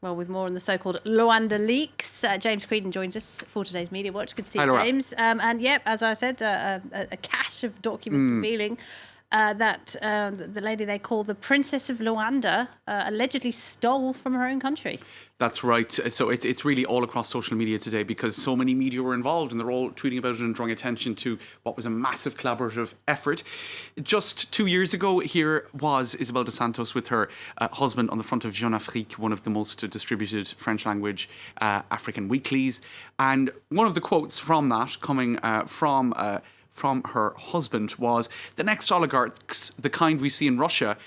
Well, with more on the so-called Luanda leaks, James Creedon joins us for today's Media Watch. Good to see you, James. And yep, as I said, a cache of documents revealing that the lady they call the Princess of Luanda allegedly stole from her own country. That's right. So it's really all across social media today because so many media were involved and they're all tweeting about it and drawing attention to what was a massive collaborative effort. Just 2 years ago, here was Isabel dos Santos with her husband on the front of Jeune Afrique, one of the most distributed French language African weeklies. And one of the quotes from that coming from her husband was, the next oligarchs, the kind we see in Russia,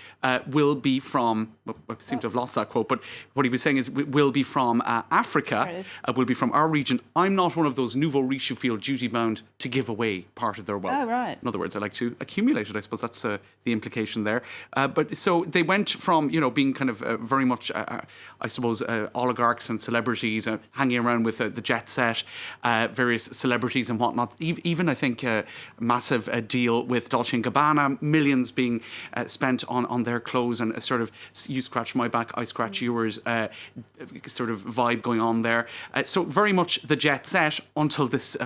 will be from, I seem to have lost that quote, but what he was saying is, will be from Africa, will be from our region. I'm not one of those nouveau riches who feel duty-bound to give away part of their wealth. Oh, right. In other words, I like to accumulate it. I suppose that's the implication there. But so they went from, being kind of very much, I suppose, oligarchs and celebrities, hanging around with the jet set, various celebrities and whatnot. Even, I think, massive deal with Dolce & Gabbana, millions being spent on their clothes, and a sort of you scratch my back, I scratch yours sort of vibe going on there. So very much the jet set until this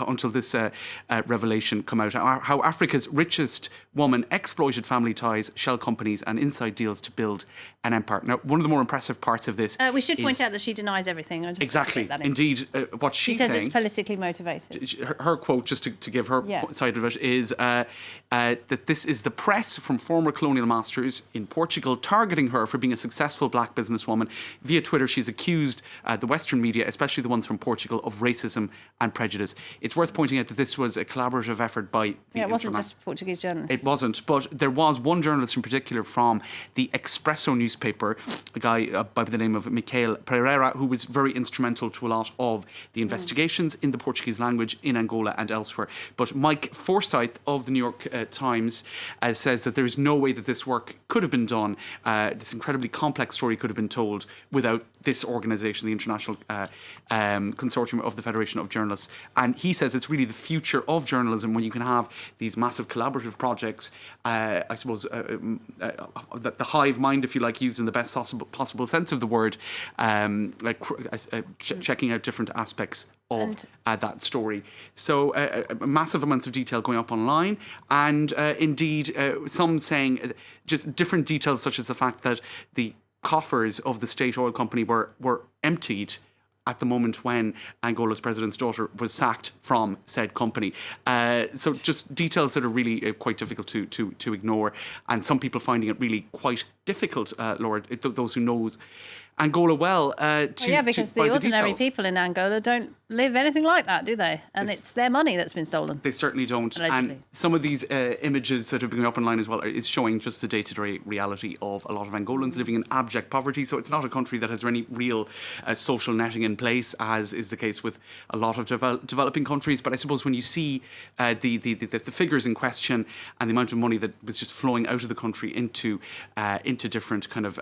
revelation come out. How Africa's richest woman exploited family ties, shell companies and inside deals to build an empire. Now, one of the more impressive parts of this... we should point out that she denies everything. Exactly. Indeed, what she's saying... She says it's politically motivated. Her quote, just to give her side of it, is that this is the press from former colonial masters in Portugal targeting her for being a successful black businesswoman. Via Twitter, she's accused the Western media, especially the ones from Portugal, of racism and prejudice. It's worth pointing out that this was a collaborative effort by the it wasn't just Portuguese journalists. It wasn't, but there was one journalist in particular from the Expresso newspaper, a guy by the name of Michael Pereira, who was very instrumental to a lot of the investigations in the Portuguese language in Angola and elsewhere. But Mike Forsyth of the New York Times says that there is no way that this work could have been done, this incredibly complex story could have been told without this organisation, the International Consortium of the Federation of Journalists. And he says it's really the future of journalism when you can have these massive collaborative projects, I suppose, the hive mind, if you like, used in the best possible sense of the word, checking out different aspects of that story. So massive amounts of detail going up online, and indeed some saying just different details, such as the fact that the coffers of the state oil company were emptied at the moment when Angola's president's daughter was sacked from said company. So just details that are really quite difficult to ignore, and some people finding it really quite difficult, Laura, those who knows Angola well, because the ordinary people in Angola don't live anything like that, do they? And it's their money that's been stolen. They certainly don't. Allegedly. And some of these images that have been up online as well is showing just the day-to-day reality of a lot of Angolans living in abject poverty. So it's not a country that has any real social netting in place, as is the case with a lot of developing countries. But I suppose when you see the figures in question and the amount of money that was just flowing out of the country into different kind of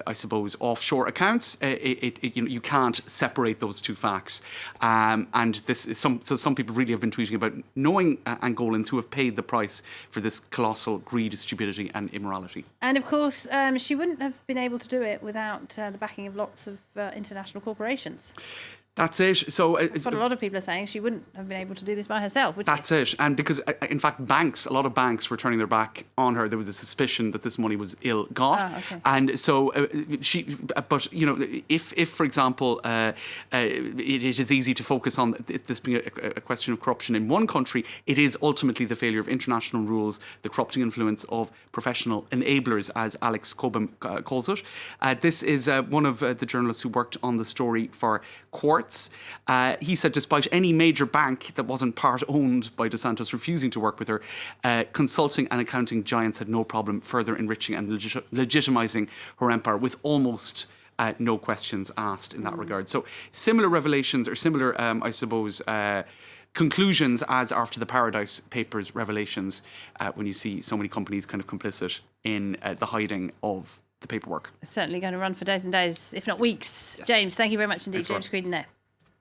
I suppose, offshore accounts, you can't separate those two facts. And this is some people really have been tweeting about knowing Angolans who have paid the price for this colossal greed, stupidity and immorality. And of course, she wouldn't have been able to do it without the backing of lots of international corporations. That's it. So that's what a lot of people are saying. She wouldn't have been able to do this by herself, would she? That's it. And because, in fact, a lot of banks were turning their back on her. There was a suspicion that this money was ill-got. Okay. And so if for example, it is easy to focus on this being a question of corruption in one country, it is ultimately the failure of international rules, the corrupting influence of professional enablers, as Alex Cobham calls it. This is one of the journalists who worked on the story for Quartz. He said despite any major bank that wasn't part-owned by Dos Santos refusing to work with her, consulting and accounting giants had no problem further enriching and legitimising her empire with almost no questions asked in that regard. So similar revelations, or similar, I suppose, conclusions as after the Paradise Papers revelations, when you see so many companies kind of complicit in the hiding of the paperwork. It's certainly going to run for days and days, if not weeks. Yes. James, thank you very much indeed. Thanks, James Creedon there.